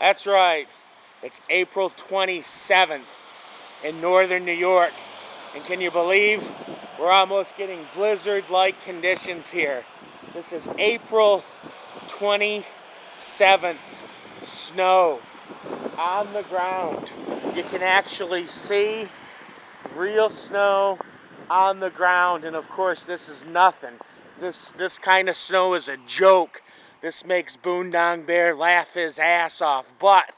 That's right. It's April 27th in northern New York. And can you believe we're almost getting blizzard-like conditions here? This is April 27th. Snow on the ground. You can actually see real snow on the ground. And of course, this is nothing. This kind of snow is a joke. This makes Bundangbear laugh his ass off. But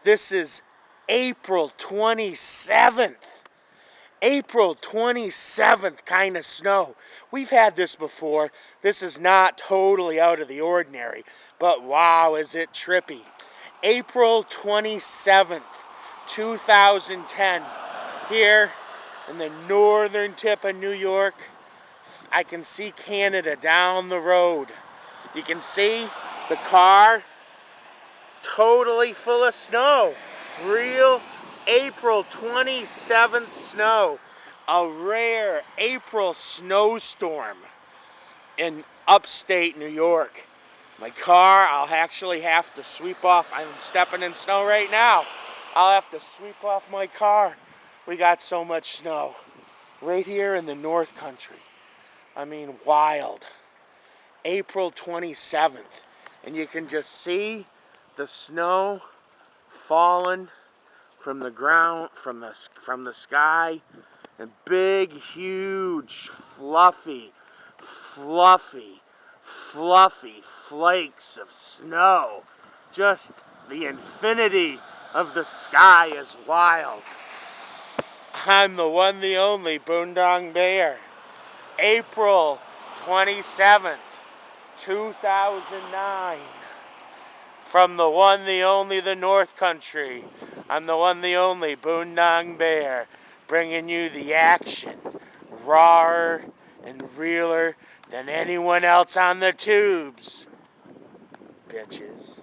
this is April 27th. April 27th kind of snow. We've had this before. This is not totally out of the ordinary. But wow, is it trippy. April 27th, 2010. Here in the northern tip of New York. I can see Canada down the road. You can see the car totally full of snow. Real April 27th snow. A rare April snowstorm in upstate New York. My car, I'll actually have to sweep off. I'm stepping in snow right now. I'll have to sweep off my car. We got so much snow right here in the North Country. I mean, wild. April 27th. And you can just see the snow falling from the ground, from the sky, and big, huge, fluffy flakes of snow. Just the infinity of the sky is wild. I'm the one, the only Bundangbear. April 27th, 2009. From the one, the only, the North Country. I'm the one, the only Bundangbear, bringing you the action, rawer and realer than anyone else on the tubes, bitches.